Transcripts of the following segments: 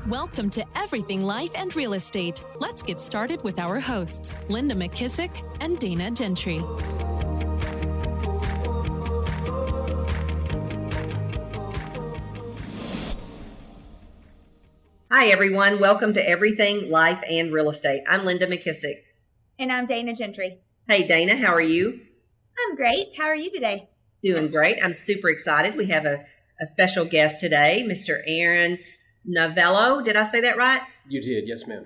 Welcome to Everything Life and Real Estate. Let's get started with our hosts, Linda McKissick and Dana Gentry. Hi, everyone. Welcome to Everything Life and Real Estate. I'm Linda McKissick. And I'm Dana Gentry. Hey, Dana. How are you? I'm great. How are you today? Doing great. I'm super excited. We have a special guest today, Mr. Aaron Novello. Did I say that right? You did. Yes, ma'am.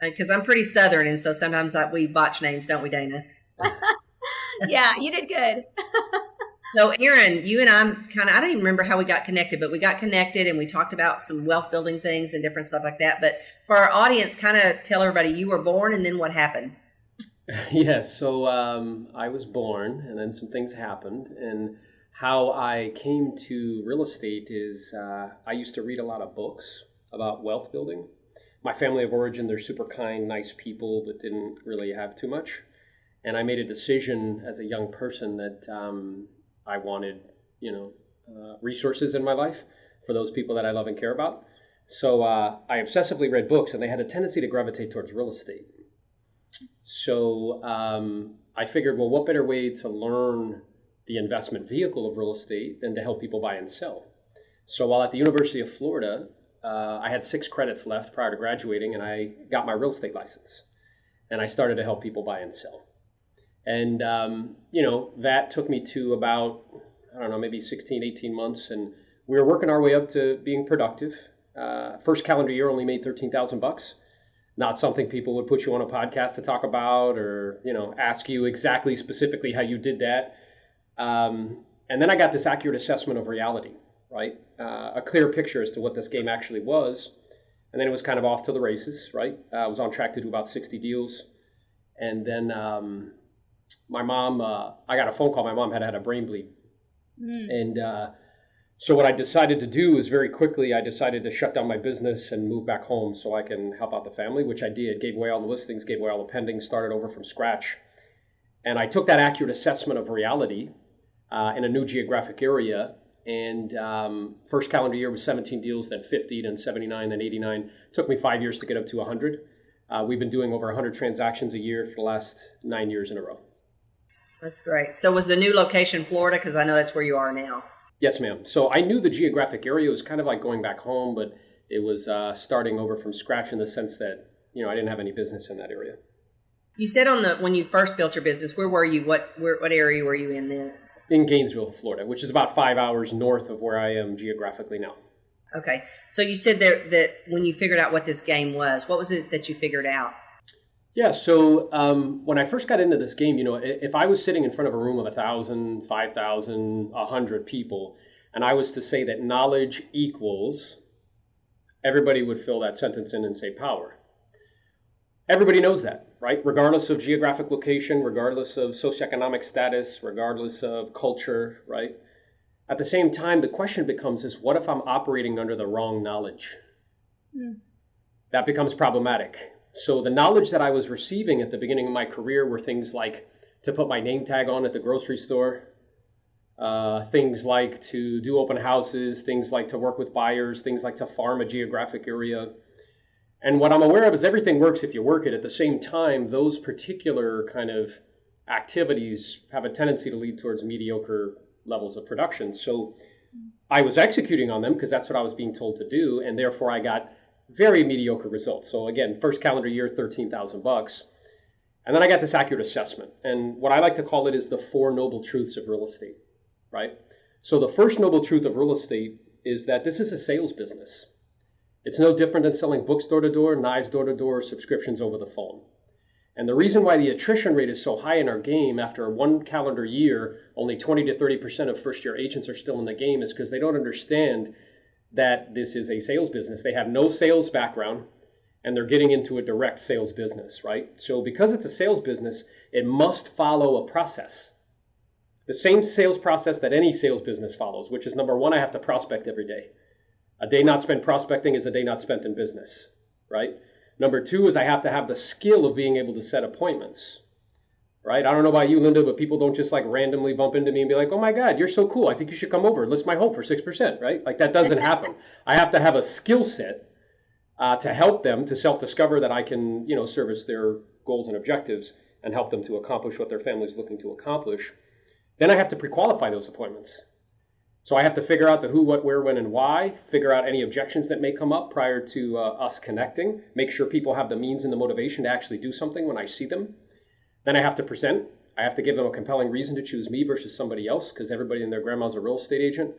Because I'm pretty Southern, and so sometimes we botch names, don't we, Dana? Yeah, you did good. So, Aaron, you and I I don't even remember how we got connected, but we got connected and we talked about some wealth building things and different stuff like that. But for our audience, kind of tell everybody you were born and then what happened. Yes. So I was born and then some things happened. And how I came to real estate is I used to read a lot of books about wealth building. My family of origin, they're super kind, nice people, but didn't really have too much. And I made a decision as a young person that I wanted, resources in my life for those people that I love and care about. So I obsessively read books, and they had a tendency to gravitate towards real estate. So I figured, well, what better way to learn the investment vehicle of real estate than to help people buy and sell? So while at the University of Florida, I had 6 credits left prior to graduating, and I got my real estate license. And I started to help people buy and sell. And, that took me to about, maybe 16, 18 months. And we were working our way up to being productive. First calendar year only made $13,000. Not something people would put you on a podcast to talk about or, ask you exactly specifically how you did that. And then I got this accurate assessment of reality, right? A clear picture as to what this game actually was. And then it was kind of off to the races, right? I was on track to do about 60 deals. And then my mom, I got a phone call. My mom had a brain bleed. And so what I decided to do is very quickly, I decided to shut down my business and move back home so I can help out the family, which I did. Gave away all the listings, gave away all the pendings, started over from scratch. And I took that accurate assessment of reality in a new geographic area. And first calendar year was 17 deals, then 50, then 79, then 89. Took me 5 years to get up to 100. We've been doing over 100 transactions a year for the last 9 years in a row. That's great. So was the new location Florida? Because I know that's where you are now. Yes, ma'am. So I knew the geographic area was kind of like going back home, but it was starting over from scratch in the sense that, I didn't have any business in that area. You said when you first built your business, where were you? What area were you in then? In Gainesville, Florida, which is about 5 hours north of where I am geographically now. Okay. So you said that when you figured out what this game was, what was it that you figured out? Yeah. So when I first got into this game, if I was sitting in front of a room of 1,000, 5,000, 100 people, and I was to say that knowledge equals, everybody would fill that sentence in and say power. Everybody knows that, right? Regardless of geographic location, regardless of socioeconomic status, regardless of culture, right? At the same time, the question becomes is what if I'm operating under the wrong knowledge? That becomes problematic. So the knowledge that I was receiving at the beginning of my career were things like to put my name tag on at the grocery store, things like to do open houses, things like to work with buyers, things like to farm a geographic area. And what I'm aware of is everything works if you work it. At the same time, those particular kind of activities have a tendency to lead towards mediocre levels of production. So I was executing on them because that's what I was being told to do. And therefore I got very mediocre results. So again, first calendar year, $13,000. And then I got this accurate assessment. And what I like to call it is the 4 noble truths of real estate, right? So the first noble truth of real estate is that this is a sales business. It's no different than selling books door to door, knives door to door, subscriptions over the phone. And the reason why the attrition rate is so high in our game after 1 calendar year, only 20 to 30% of first-year agents are still in the game is because they don't understand that this is a sales business. They have no sales background, and they're getting into a direct sales business, right? So because it's a sales business, it must follow a process. The same sales process that any sales business follows, which is number 1, I have to prospect every day. A day not spent prospecting is a day not spent in business, right? Number 2 is I have to have the skill of being able to set appointments, right? I don't know about you, Linda, but people don't just like randomly bump into me and be like, oh my God, you're so cool. I think you should come over and list my home for 6%, right? Like that doesn't happen. I have to have a skill set to help them to self-discover that I can, service their goals and objectives and help them to accomplish what their family is looking to accomplish. Then I have to pre-qualify those appointments. So I have to figure out the who, what, where, when, and why, figure out any objections that may come up prior to us connecting, make sure people have the means and the motivation to actually do something when I see them. Then I have to present. I have to give them a compelling reason to choose me versus somebody else, because everybody and their grandma's a real estate agent.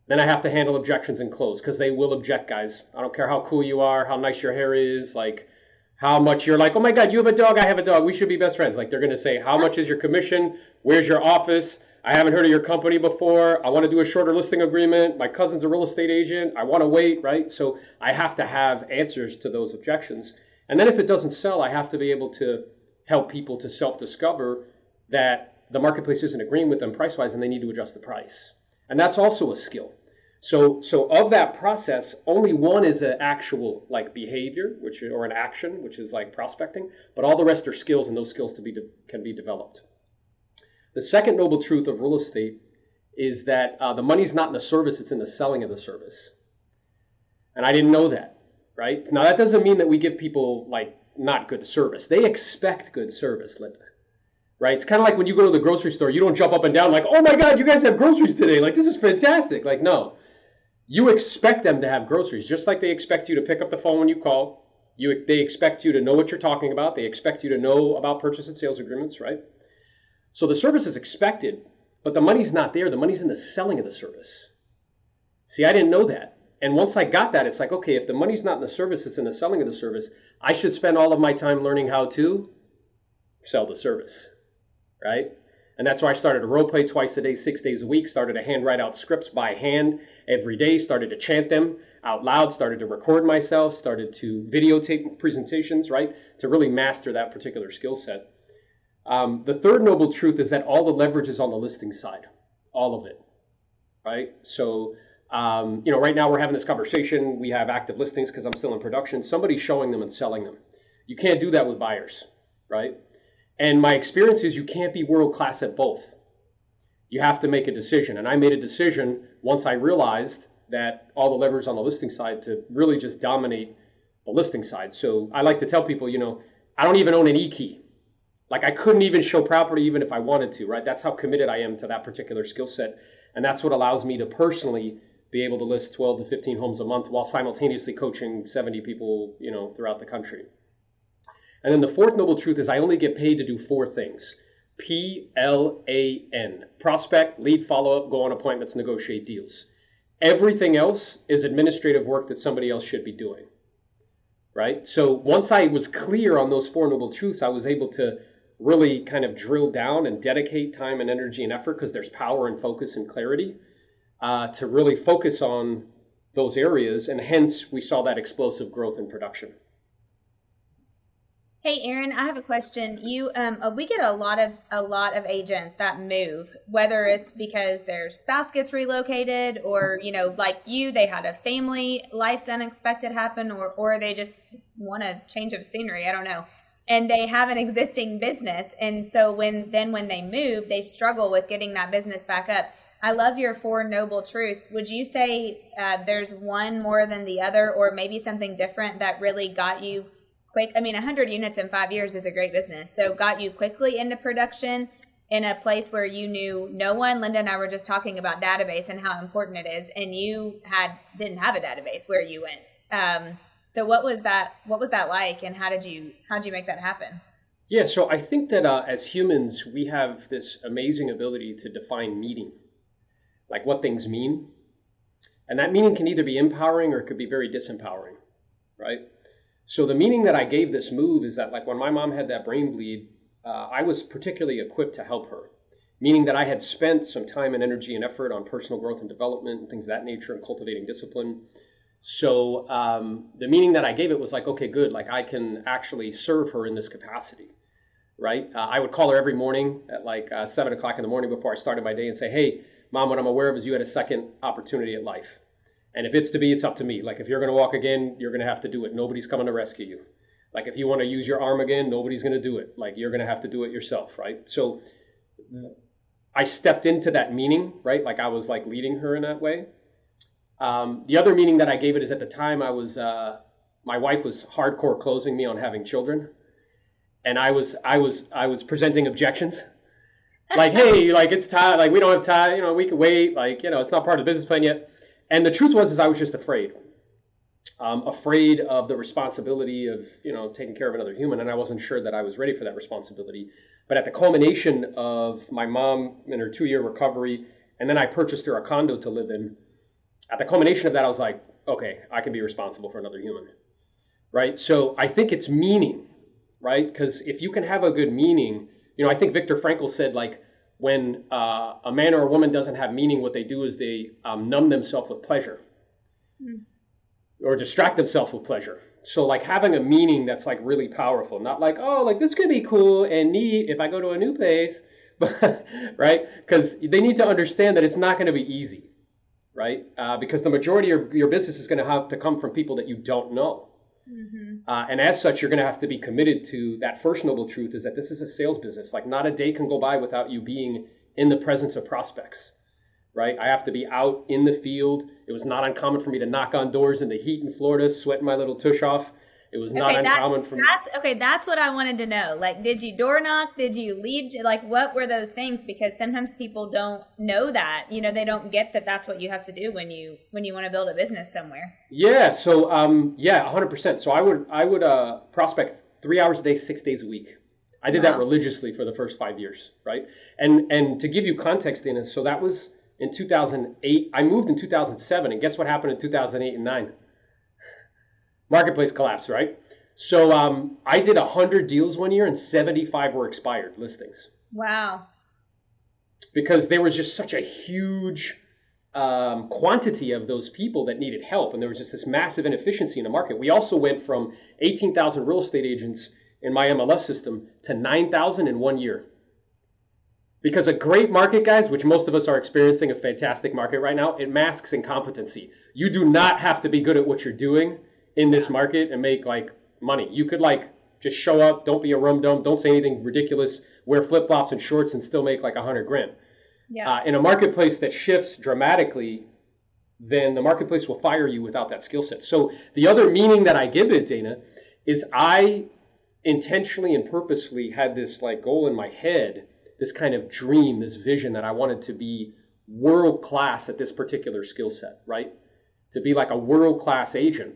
Then I have to handle objections and close, because they will object, guys. I don't care how cool you are, how nice your hair is, like how much you're like, oh my God, you have a dog, I have a dog, we should be best friends. Like they're going to say, how much is your commission? Where's your office? I haven't heard of your company before. I want to do a shorter listing agreement. My cousin's a real estate agent. I want to wait, right? So I have to have answers to those objections. And then if it doesn't sell, I have to be able to help people to self-discover that the marketplace isn't agreeing with them price-wise and they need to adjust the price. And that's also a skill. So of that process, only one is an actual like behavior, or an action, which is like prospecting, but all the rest are skills, and those skills can be developed. The second noble truth of real estate is that the money's not in the service, it's in the selling of the service. And I didn't know that, right? Now that doesn't mean that we give people like not good service. They expect good service, Linda. Right? It's kind of like when you go to the grocery store, you don't jump up and down like, oh my God, you guys have groceries today. Like, this is fantastic. Like, no. You expect them to have groceries, just like they expect you to pick up the phone when you call. They expect you to know what you're talking about. They expect you to know about purchase and sales agreements, right? So the service is expected, but the money's not there. The money's in the selling of the service. See, I didn't know that. And once I got that, it's like, okay, if the money's not in the service, it's in the selling of the service, I should spend all of my time learning how to sell the service, right? And that's why I started to role play twice a day, 6 days a week, started to hand write out scripts by hand every day, started to chant them out loud, started to record myself, started to videotape presentations, right? To really master that particular skill set. The third noble truth is that all the leverage is on the listing side, all of it, right? So, right now we're having this conversation. We have active listings because I'm still in production. Somebody's showing them and selling them. You can't do that with buyers, right? And my experience is you can't be world-class at both. You have to make a decision. And I made a decision once I realized that all the levers on the listing side to really just dominate the listing side. So I like to tell people, I don't even own an E-key. Like I couldn't even show property even if I wanted to, right? That's how committed I am to that particular skill set. And that's what allows me to personally be able to list 12 to 15 homes a month while simultaneously coaching 70 people, throughout the country. And then the fourth noble truth is I only get paid to do 4 things. PLAN. Prospect, lead, follow-up, go on appointments, negotiate deals. Everything else is administrative work that somebody else should be doing, right? So once I was clear on those 4 noble truths, I was able to really kind of drill down and dedicate time and energy and effort, because there's power and focus and clarity, to really focus on those areas. And hence we saw that explosive growth in production. Hey, Aaron, I have a question. We get a lot of agents that move, whether it's because their spouse gets relocated or, like you, they had a family, life's unexpected happen, or they just want a change of scenery. I don't know. And they have an existing business. And so when they move, they struggle with getting that business back up. I love your 4 noble truths. Would you say there's one more than the other, or maybe something different that really got you quick? 100 units in 5 years is a great business. So got you quickly into production in a place where you knew no one. Linda and I were just talking about database and how important it is. And you didn't have a database where you went. So what was that like, and how'd you make that happen? Yeah. So I think that as humans, we have this amazing ability to define meaning, like what things mean. And that meaning can either be empowering or it could be very disempowering, right? So the meaning that I gave this move is that, like, when my mom had that brain bleed, I was particularly equipped to help her, meaning that I had spent some time and energy and effort on personal growth and development and things of that nature and cultivating discipline. So the meaning that I gave it was like, okay, good. Like I can actually serve her in this capacity, right? I would call her every morning at like 7 o'clock in the morning before I started my day and say, hey, Mom, what I'm aware of is you had a second opportunity at life. And if it's to be, it's up to me. Like if you're going to walk again, you're going to have to do it. Nobody's coming to rescue you. Like if you want to use your arm again, nobody's going to do it. Like you're going to have to do it yourself, right? So I stepped into that meaning, right? Like I was like leading her in that way. The other meaning that I gave it is at the time I was my wife was hardcore closing me on having children, and I was presenting objections, like, hey, like it's time, like we don't have time, we can wait, like it's not part of the business plan yet. And the truth was, I was just afraid of the responsibility of taking care of another human, and I wasn't sure that I was ready for that responsibility. But at the culmination of my mom in her 2-year recovery, and then I purchased her a condo to live in. At the culmination of that, I was like, okay, I can be responsible for another human, right? So I think it's meaning, right? Because if you can have a good meaning, I think Viktor Frankl said, like, when a man or a woman doesn't have meaning, what they do is they numb themselves with pleasure or distract themselves with pleasure. So like having a meaning that's like really powerful, not like, oh, like this could be cool and neat if I go to a new place, but right? Because they need to understand that it's not going to be easy, right? Because the majority of your business is going to have to come from people that you don't know. And as such, you're going to have to be committed to that first noble truth, is that this is a sales business. Like not a day can go by without you being in the presence of prospects, right? I have to be out in the field. It was not uncommon for me to knock on doors in the heat in Florida, sweating my little tush off. It was not uncommon for me. That's what I wanted to know. Like, did you door knock? Did you lead? Like, what were those things? Because sometimes people don't know that. They don't get that that's what you have to do when you want to build a business somewhere. Yeah. So, 100%. So I would prospect 3 hours a day, 6 days a week. I did that religiously for the first 5 years, right? And to give you context, Dana, so that was in 2008. I moved in 2007, and guess what happened in 2008 and 9? Marketplace collapsed, right? So I did 100 deals one year, and 75 were expired listings. Wow. Because there was just such a huge quantity of those people that needed help, and there was just this massive inefficiency in the market. We also went from 18,000 real estate agents in my MLS system to 9,000 in 1 year. Because a great market, guys, which most of us are experiencing a fantastic market right now, it masks incompetency. You do not have to be good at what you're doing in this market and make like money. You could like just show up, don't be a rum-dum, don't say anything ridiculous, wear flip-flops and shorts and still make like 100 grand. Yeah. In a marketplace that shifts dramatically, then the marketplace will fire you without that skill set. So the other meaning that I give it, Dana, is I intentionally and purposefully had this like goal in my head, this kind of dream, this vision that I wanted to be world-class at this particular skill set, right? To be like a world-class agent.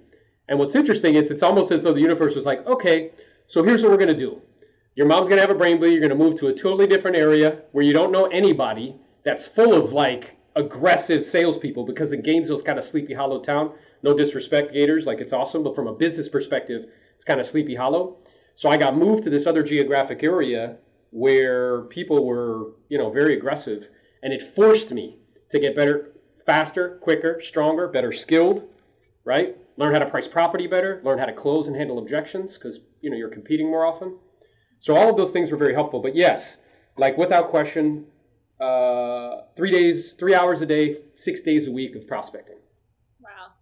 And what's interesting is it's almost as though the universe was like, okay, so here's what we're going to do. Your mom's going to have a brain bleed. You're going to move to a totally different area where you don't know anybody, that's full of like aggressive salespeople, because in Gainesville's kind of Sleepy Hollow town. No disrespect, Gators, like it's awesome, but from a business perspective, it's kind of Sleepy Hollow. So I got moved to this other geographic area where people were, very aggressive, and it forced me to get better, faster, quicker, stronger, better skilled, right? Learn how to price property better, learn how to close and handle objections, because you're competing more often. So all of those things were very helpful. But yes, like without question, 3 hours a day, 6 days a week of prospecting. Wow.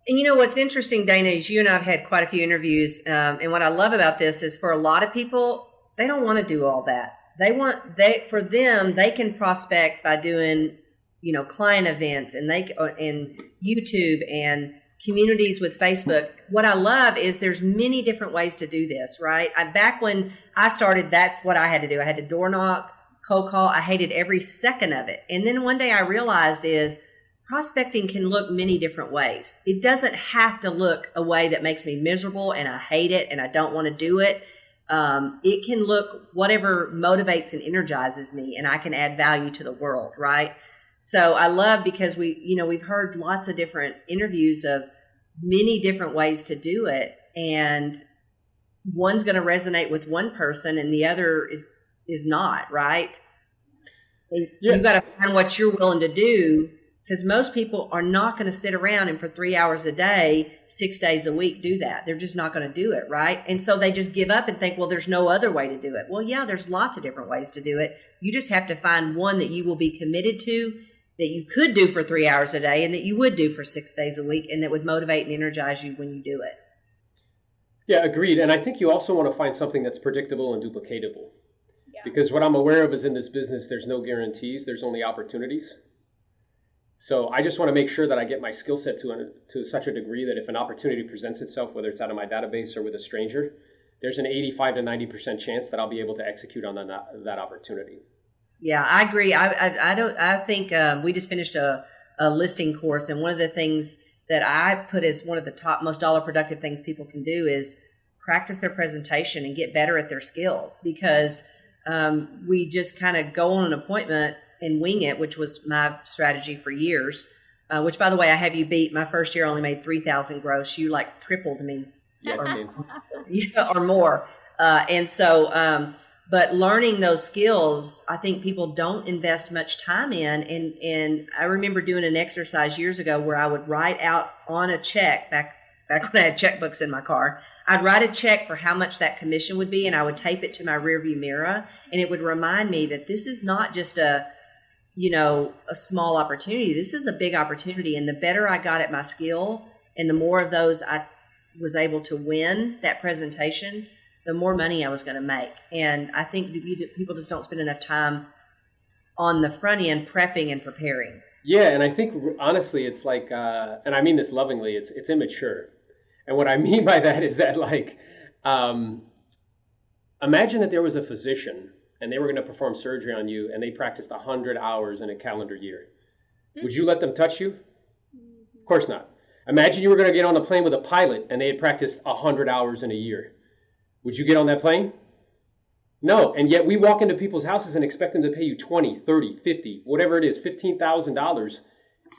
And what's interesting, Dana, is you and I have had quite a few interviews. And what I love about this is for a lot of people, they don't want to do all that. For them, they can prospect by doing client events and YouTube and communities with Facebook. What I love is there's many different ways to do this, right? Back when I started, that's what I had to do. I had to door knock, cold call. I hated every second of it. And then one day I realized is prospecting can look many different ways. It doesn't have to look a way that makes me miserable and I hate it and I don't want to do it. It can look whatever motivates and energizes me, and I can add value to the world, right? So I love, because we've heard lots of different interviews of many different ways to do it, and one's going to resonate with one person and the other is not, right? And you've got to find what you're willing to do, because most people are not going to sit around and for 3 hours a day, 6 days a week do that. They're just not going to do it, right? And so they just give up and think, well, there's no other way to do it. Well, yeah, there's lots of different ways to do it. You just have to find one that you will be committed to, that you could do for 3 hours a day and that you would do for 6 days a week, and that would motivate and energize you when you do it. Yeah, agreed. And I think you also want to find something that's predictable and duplicatable. Yeah. Because what I'm aware of is in this business, there's no guarantees. There's only opportunities. So I just want to make sure that I get my skill set to such a degree that if an opportunity presents itself, whether it's out of my database or with a stranger, there's an 85 to 90% chance that I'll be able to execute on that opportunity. Yeah, I agree. I think we just finished a listing course, and one of the things that I put as one of the top most dollar productive things people can do is practice their presentation and get better at their skills, because we just kind of go on an appointment and wing it, which was my strategy for years, which, by the way, I have you beat. My first year I only made 3,000 gross. You like tripled me. Yes, or more. But learning those skills, I think people don't invest much time in. And I remember doing an exercise years ago where I would write out on a check, back when I had checkbooks in my car, I'd write a check for how much that commission would be, and I would tape it to my rearview mirror, and it would remind me that this is not just a small opportunity. This is a big opportunity. And the better I got at my skill and the more of those I was able to win that presentation, the more money I was going to make. And I think that people just don't spend enough time on the front end prepping and preparing. Yeah, and I think honestly, it's like, and I mean this lovingly, it's immature. And what I mean by that is that, like, imagine that there was a physician and they were going to perform surgery on you and they practiced 100 hours in a calendar year. Would you let them touch you? Of course not. Imagine you were going to get on a plane with a pilot and they had practiced 100 hours in a year. Would you get on that plane? No. And yet we walk into people's houses and expect them to pay you $20, $30, $50, whatever it is, $15,000,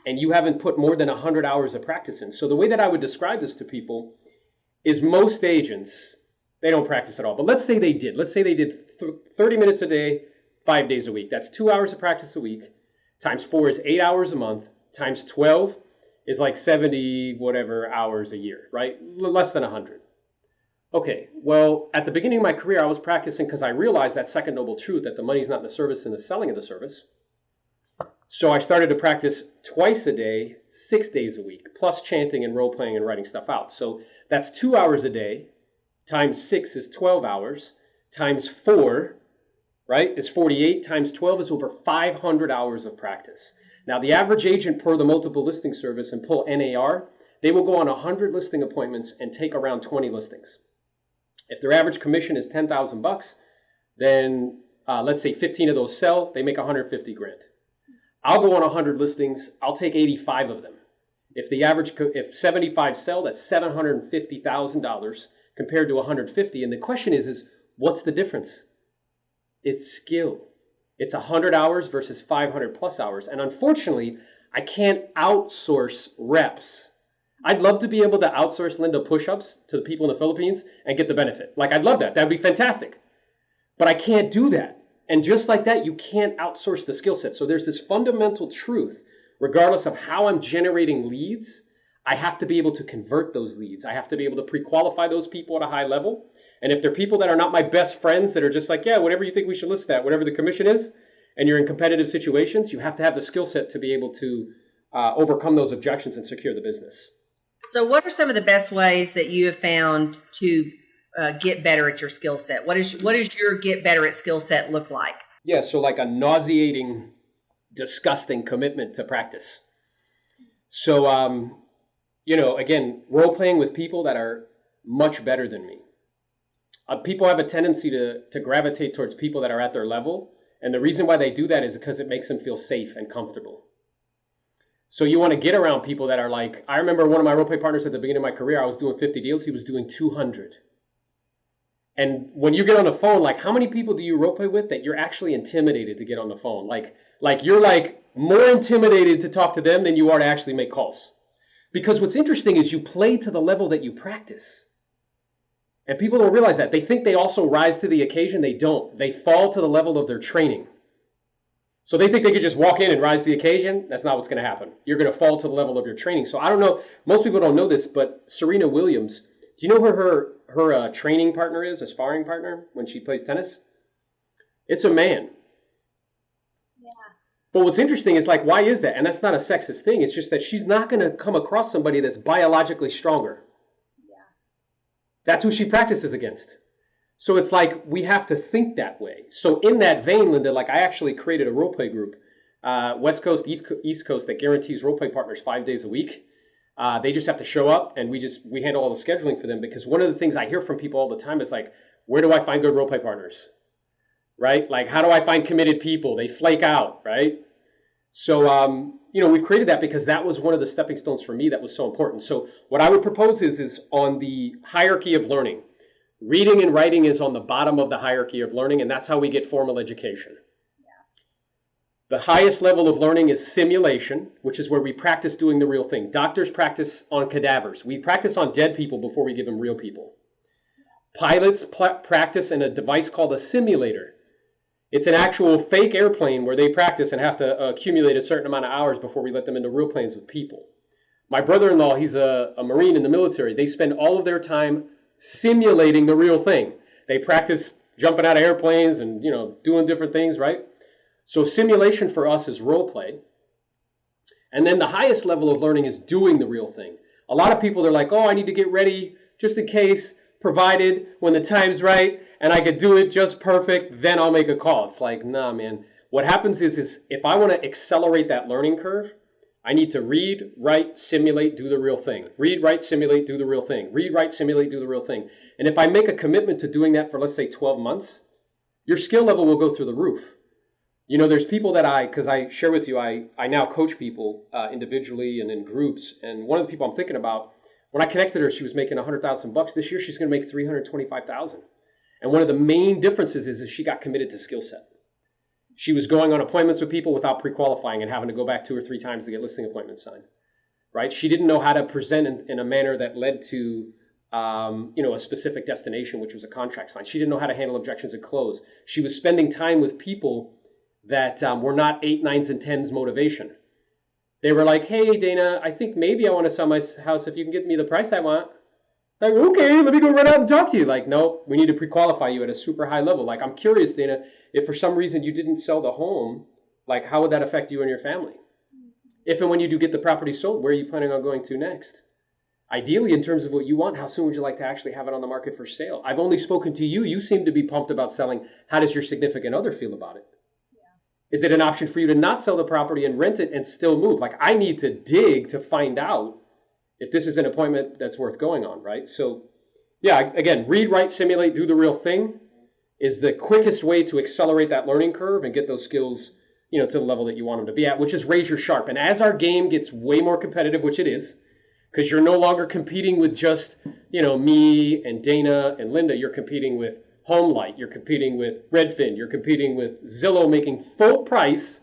and you haven't put more than 100 hours of practice in. So the way that I would describe this to people is most agents, they don't practice at all. But let's say they did. Let's say they did 30 minutes a day, 5 days a week. That's 2 hours of practice a week. Times 4 is 8 hours a month. Times 12 is like 70 whatever hours a year, right? Less than 100. Okay, well, at the beginning of my career, I was practicing because I realized that second noble truth, that the money's not in the service and the selling of the service. So I started to practice twice a day, 6 days a week, plus chanting and role playing and writing stuff out. So that's 2 hours a day, times 6 is 12 hours, times 4, right, is 48, times 12 is over 500 hours of practice. Now, the average agent per the multiple listing service and pull NAR, they will go on 100 listing appointments and take around 20 listings. If their average commission is $10,000, then let's say 15 of those sell, they make 150 grand. I'll go on 100 listings, I'll take 85 of them. If 75 sell, that's $750,000 compared to 150. And the question is what's the difference? It's skill. It's 100 hours versus 500 plus hours. And unfortunately, I can't outsource reps. I'd love to be able to outsource Linda push-ups to the people in the Philippines and get the benefit. Like, I'd love that. That'd be fantastic. But I can't do that. And just like that, you can't outsource the skill set. So there's this fundamental truth, regardless of how I'm generating leads, I have to be able to convert those leads. I have to be able to pre-qualify those people at a high level. And if they're people that are not my best friends, that are just like, yeah, whatever you think we should list at, whatever the commission is, and you're in competitive situations, you have to have the skill set to be able to overcome those objections and secure the business. So what are some of the best ways that you have found to get better at your skill set? What is your get better at skill set look like? Yeah, so like a nauseating, disgusting commitment to practice. So, again, role playing with people that are much better than me. People have a tendency to gravitate towards people that are at their level. And the reason why they do that is because it makes them feel safe and comfortable. So you want to get around people that are like, I remember one of my role play partners at the beginning of my career, I was doing 50 deals, he was doing 200. And when you get on the phone, like, how many people do you role play with that you're actually intimidated to get on the phone? Like you're like more intimidated to talk to them than you are to actually make calls. Because what's interesting is you play to the level that you practice. And people don't realize that. They think they also rise to the occasion. They don't. They fall to the level of their training. So they think they could just walk in and rise to the occasion. That's not what's going to happen. You're going to fall to the level of your training. So I don't know. Most people don't know this, but Serena Williams, do you know who her training partner is, a sparring partner, when she plays tennis? It's a man. Yeah. But what's interesting is, like, why is that? And that's not a sexist thing. It's just that she's not going to come across somebody that's biologically stronger. Yeah. That's who she practices against. So it's like we have to think that way. So in that vein, Linda, like, I actually created a role play group West Coast, East Coast, that guarantees role play partners 5 days a week. They just have to show up, and we handle all the scheduling for them, because one of the things I hear from people all the time is like, where do I find good role play partners? Right? Like, how do I find committed people? They flake out, right? So, we've created that because that was one of the stepping stones for me that was so important. So what I would propose is on the hierarchy of learning, reading and writing is on the bottom of the hierarchy of learning, and that's how we get formal education. The highest level of learning is simulation, which is where we practice doing the real thing. Doctors practice on cadavers. We practice on dead people before we give them real people. Pilots practice in a device called a simulator. It's an actual fake airplane where they practice and have to accumulate a certain amount of hours before we let them into real planes with people. My brother-in-law, he's a Marine in the military. They spend all of their time simulating the real thing. They practice jumping out of airplanes and, doing different things, right? So simulation for us is role play. And then the highest level of learning is doing the real thing. A lot of people are like, I need to get ready just in case, provided when the time's right and I could do it just perfect, then I'll make a call. It's like, nah, man. What happens is if I want to accelerate that learning curve, I need to read, write, simulate, do the real thing. Read, write, simulate, do the real thing. Read, write, simulate, do the real thing. And if I make a commitment to doing that for, let's say, 12 months, your skill level will go through the roof. There's people that because I share with you, I now coach people individually and in groups. And one of the people I'm thinking about, when I connected her, she was making $100,000 this year. She's going to make $325,000. And one of the main differences is she got committed to skill set. She was going on appointments with people without pre-qualifying and having to go back 2 or 3 times to get listing appointments signed, right? She didn't know how to present in a manner that led to, a specific destination, which was a contract sign. She didn't know how to handle objections and close. She was spending time with people that were not 8, 9s, and 10s motivation. They were like, hey, Dana, I think maybe I want to sell my house if you can get me the price I want. Like, okay, let me go run out and talk to you. Like, no, we need to pre-qualify you at a super high level. Like, I'm curious, Dana, if for some reason you didn't sell the home, like, how would that affect you and your family? If and when you do get the property sold, where are you planning on going to next? Ideally, in terms of what you want, how soon would you like to actually have it on the market for sale? I've only spoken to you. You seem to be pumped about selling. How does your significant other feel about it? Is it an option for you to not sell the property and rent it and still move? Like, I need to dig to find out if this is an appointment that's worth going on, right? So, yeah, again, read, write, simulate, do the real thing is the quickest way to accelerate that learning curve and get those skills, to the level that you want them to be at, which is razor sharp. And as our game gets way more competitive, which it is, because you're no longer competing with just, me and Dana and Linda, you're competing with HomeLight, you're competing with Redfin, you're competing with Zillow, making full price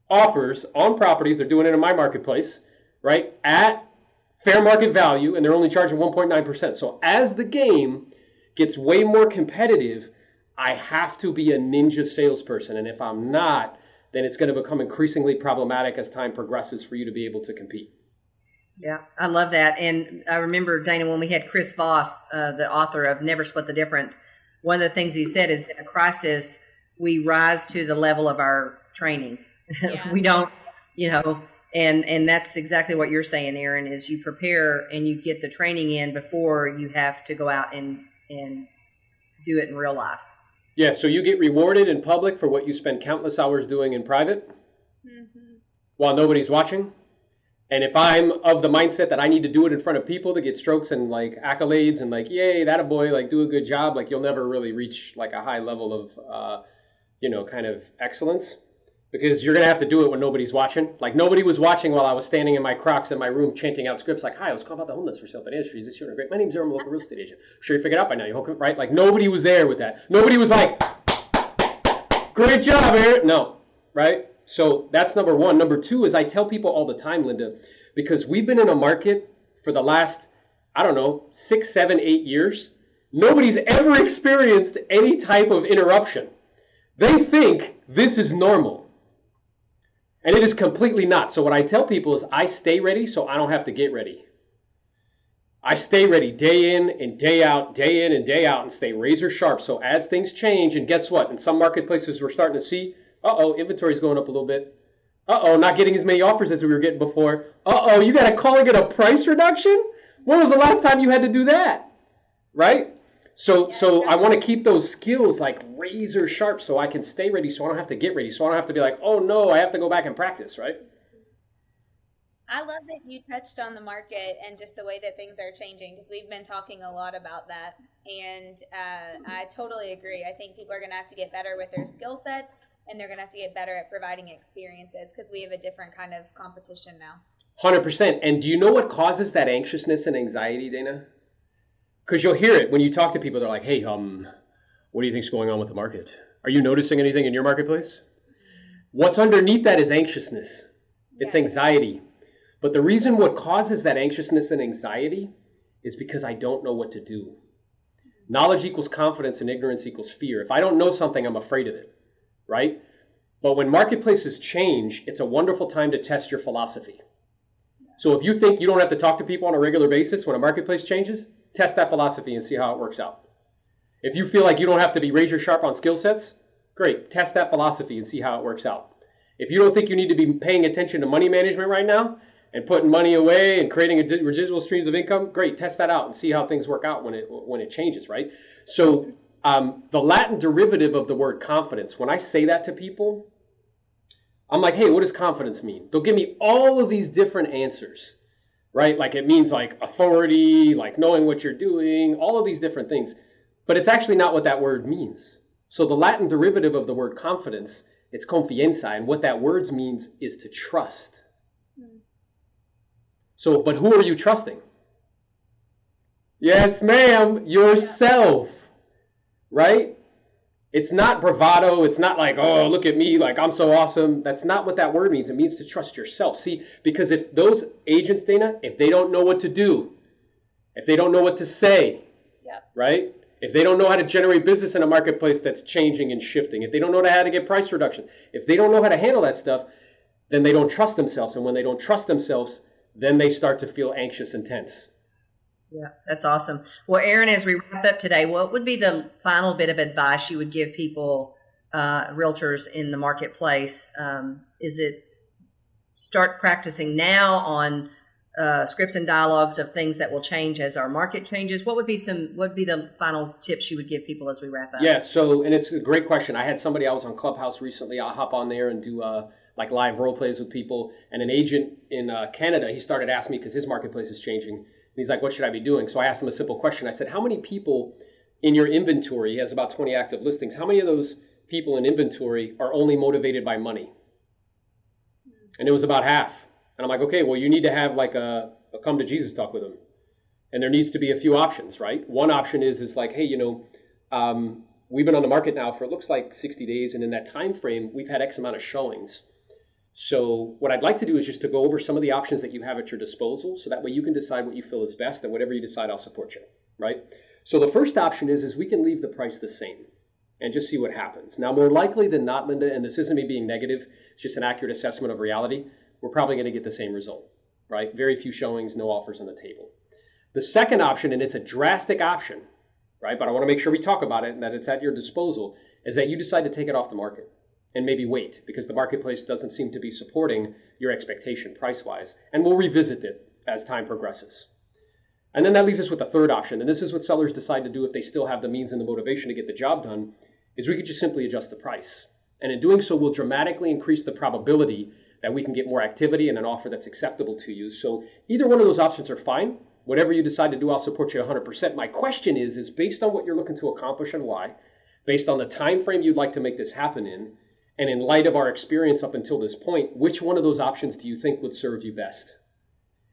offers on properties. They're doing it in my marketplace, right? At fair market value, and they're only charging 1.9%. So as the game gets way more competitive, I have to be a ninja salesperson. And if I'm not, then it's going to become increasingly problematic as time progresses for you to be able to compete. Yeah, I love that. And I remember, Dana, when we had Chris Voss, the author of Never Split the Difference, one of the things he said is in a crisis, we rise to the level of our training. Yeah. We don't, and that's exactly what you're saying, Aaron, is you prepare and you get the training in before you have to go out and do it in real life. Yeah, so you get rewarded in public for what you spend countless hours doing in private while nobody's watching. And if I'm of the mindset that I need to do it in front of people to get strokes and like accolades and like, yay, that a boy, like do a good job, like you'll never really reach like a high level of, kind of excellence, because you're going to have to do it when nobody's watching. Like nobody was watching while I was standing in my Crocs in my room chanting out scripts like, hi, I was calling about the home that's for sale, but industries this year. Great. My name's Aaron, I'm a local real estate agent. I'm sure you figured out by now. You right? Like nobody was there with that. Nobody was like, great job, Aaron. No, right? So that's number one. Number two is I tell people all the time, Linda, because we've been in a market for the last, 6, 7, 8 years. Nobody's ever experienced any type of interruption. They think this is normal. And it is completely not. So what I tell people is I stay ready so I don't have to get ready. I stay ready day in and day out, and stay razor sharp. So as things change, and guess what? In some marketplaces we're starting to see, inventory's going up a little bit. Not getting as many offers as we were getting before. You got to call and get a price reduction? When was the last time you had to do that? Right? So I want to keep those skills like razor sharp so I can stay ready, so I don't have to get ready, so I don't have to be like, oh no, I have to go back and practice, right? I love that you touched on the market and just the way that things are changing, because we've been talking a lot about that. And I totally agree. I think people are going to have to get better with their skill sets, and they're going to have to get better at providing experiences, because we have a different kind of competition now. 100%. And do you know what causes that anxiousness and anxiety, Dana? Because you'll hear it when you talk to people. They're like, hey, what do you think's going on with the market? Are you noticing anything in your marketplace? What's underneath that is anxiousness. It's anxiety. But the reason what causes that anxiousness and anxiety is because I don't know what to do. Knowledge equals confidence and ignorance equals fear. If I don't know something, I'm afraid of it, right? But when marketplaces change, it's a wonderful time to test your philosophy. So if you think you don't have to talk to people on a regular basis when a marketplace changes, test that philosophy and see how it works out. If you feel like you don't have to be razor sharp on skill sets, great, test that philosophy and see how it works out. If you don't think you need to be paying attention to money management right now and putting money away and creating residual streams of income, great, test that out and see how things work out when it changes, right? So the Latin derivative of the word confidence, when I say that to people, I'm like, hey, what does confidence mean? They'll give me all of these different answers, right? Like it means like authority, like knowing what you're doing, all of these different things. But it's actually not what that word means. So the Latin derivative of the word confidence, it's confianza, and what that word means is to trust. So, but who are you trusting? Yes, ma'am, yourself, right? It's not bravado. It's not like, oh, look at me, like I'm so awesome. That's not what that word means. It means to trust yourself. See, because if those agents, Dana, if they don't know what to do, if they don't know what to say, right? If they don't know how to generate business in a marketplace that's changing and shifting, if they don't know how to get price reduction, if they don't know how to handle that stuff, then they don't trust themselves. And when they don't trust themselves, then they start to feel anxious and tense. Yeah, that's awesome. Well, Aaron, as we wrap up today, what would be the final bit of advice you would give people, realtors in the marketplace? Is it start practicing now on scripts and dialogues of things that will change as our market changes? What would be the final tips you would give people as we wrap up? Yeah, so, and it's a great question. I had somebody, I was on Clubhouse recently. I'll hop on there and do like live role plays with people. And an agent in Canada, he started asking me because his marketplace is changing. And he's like, what should I be doing? So I asked him a simple question. I said, how many people in your inventory, he has about 20 active listings, how many of those people in inventory are only motivated by money? And it was about half. And I'm like, okay, well, you need to have like a come to Jesus talk with them. And there needs to be a few options, right? One option is like, hey, we've been on the market now for, it looks like 60 days. And in that time frame, we've had X amount of showings. So what I'd like to do is just to go over some of the options that you have at your disposal, so that way you can decide what you feel is best, and whatever you decide, I'll support you, right? So the first option is we can leave the price the same and just see what happens. Now, more likely than not, Linda, and this isn't me being negative, it's just an accurate assessment of reality, we're probably going to get the same result, right? Very few showings, no offers on the table. The second option, and it's a drastic option, right? But I want to make sure we talk about it and that it's at your disposal, is that you decide to take it off the market. And maybe wait, because the marketplace doesn't seem to be supporting your expectation price-wise. And we'll revisit it as time progresses. And then that leaves us with the third option. And this is what sellers decide to do if they still have the means and the motivation to get the job done, is we could just simply adjust the price. And in doing so, we'll dramatically increase the probability that we can get more activity and an offer that's acceptable to you. So either one of those options are fine. Whatever you decide to do, I'll support you 100%. My question is based on what you're looking to accomplish and why, based on the time frame you'd like to make this happen in, and in light of our experience up until this point, which one of those options do you think would serve you best?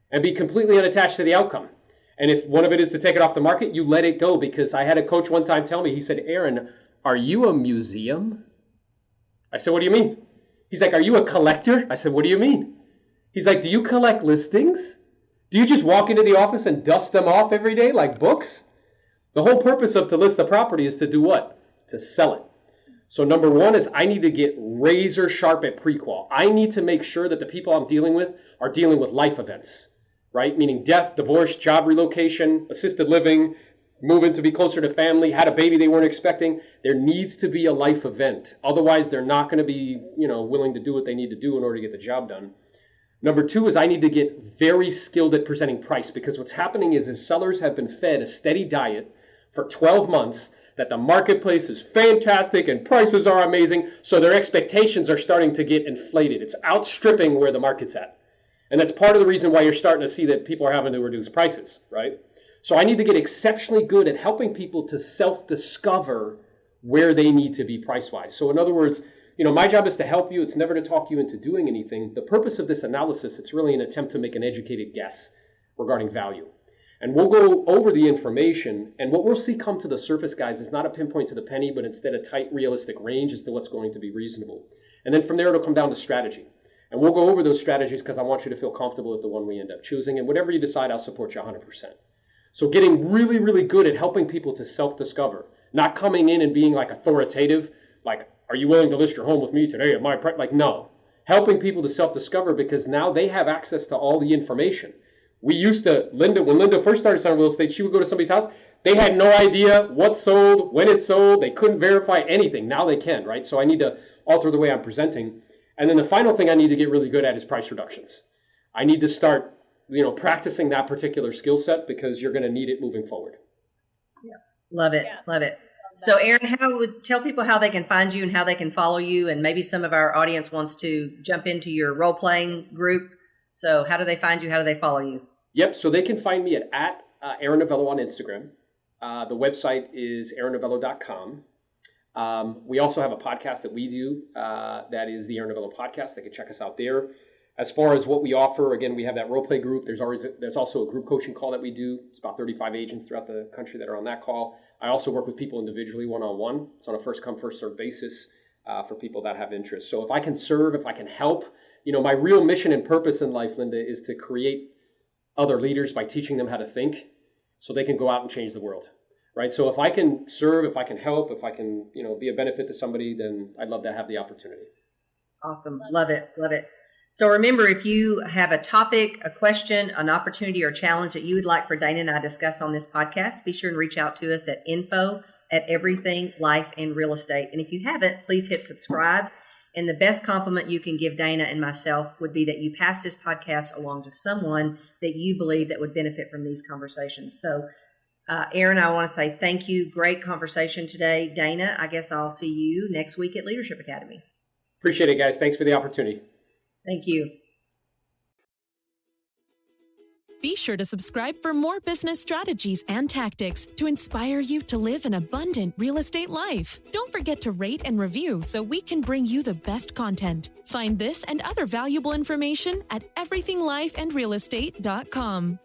And be completely unattached to the outcome. And if one of it is to take it off the market, you let it go. Because I had a coach one time tell me, he said, Aaron, are you a museum? I said, what do you mean? He's like, are you a collector? I said, what do you mean? He's like, do you collect listings? Do you just walk into the office and dust them off every day like books? The whole purpose of to list the property is to do what? To sell it. So number one is I need to get razor sharp at pre-qual. I need to make sure that the people I'm dealing with are dealing with life events, right? Meaning death, divorce, job relocation, assisted living, moving to be closer to family, had a baby they weren't expecting. There needs to be a life event. Otherwise, they're not going to be, willing to do what they need to do in order to get the job done. Number two is I need to get very skilled at presenting price, because what's happening is sellers have been fed a steady diet for 12 months that the marketplace is fantastic and prices are amazing. So their expectations are starting to get inflated. It's outstripping where the market's at. And that's part of the reason why you're starting to see that people are having to reduce prices, right? So I need to get exceptionally good at helping people to self-discover where they need to be price-wise. So in other words, my job is to help you. It's never to talk you into doing anything. The purpose of this analysis, it's really an attempt to make an educated guess regarding value. And we'll go over the information, and what we'll see come to the surface, guys, is not a pinpoint to the penny, but instead a tight, realistic range as to what's going to be reasonable. And then from there, it'll come down to strategy. And we'll go over those strategies because I want you to feel comfortable with the one we end up choosing. And whatever you decide, I'll support you 100%. So getting really, really good at helping people to self-discover, not coming in and being like authoritative, like, are you willing to list your home with me today at my price? Like, no. Helping people to self-discover because now they have access to all the information. We used to, when Linda first started selling real estate, she would go to somebody's house. They had no idea what sold, when it sold. They couldn't verify anything. Now they can, right? So I need to alter the way I'm presenting. And then the final thing I need to get really good at is price reductions. I need to start, practicing that particular skill set because you're going to need it moving forward. Yeah. Love it. Yeah. Love it. So Aaron, tell people how they can find you and how they can follow you. And maybe some of our audience wants to jump into your role-playing group. So how do they find you? How do they follow you? Yep. So they can find me at Aaron Novello on Instagram. The website is aaronnovello.com. We also have a podcast that we do that is the Aaron Novello podcast. They can check us out there. As far as what we offer, again, we have that role play group. There's also a group coaching call that we do. It's about 35 agents throughout the country that are on that call. I also work with people individually, one-on-one. It's on a first-come, first-served basis for people that have interest. So if I can serve, if I can help, my real mission and purpose in life, Linda, is to create other leaders by teaching them how to think so they can go out and change the world, right? So if I can serve, if I can help, if I can, be a benefit to somebody, then I'd love to have the opportunity. Awesome. Love it. Love it. So remember, if you have a topic, a question, an opportunity, or a challenge that you would like for Dana and I to discuss on this podcast, be sure and reach out to us at info@everything life and real estate. And if you haven't, please hit subscribe. And the best compliment you can give Dana and myself would be that you pass this podcast along to someone that you believe that would benefit from these conversations. So, Aaron, I want to say thank you. Great conversation today. Dana, I guess I'll see you next week at Leadership Academy. Appreciate it, guys. Thanks for the opportunity. Thank you. Be sure to subscribe for more business strategies and tactics to inspire you to live an abundant real estate life. Don't forget to rate and review so we can bring you the best content. Find this and other valuable information at everythinglifeandrealestate.com.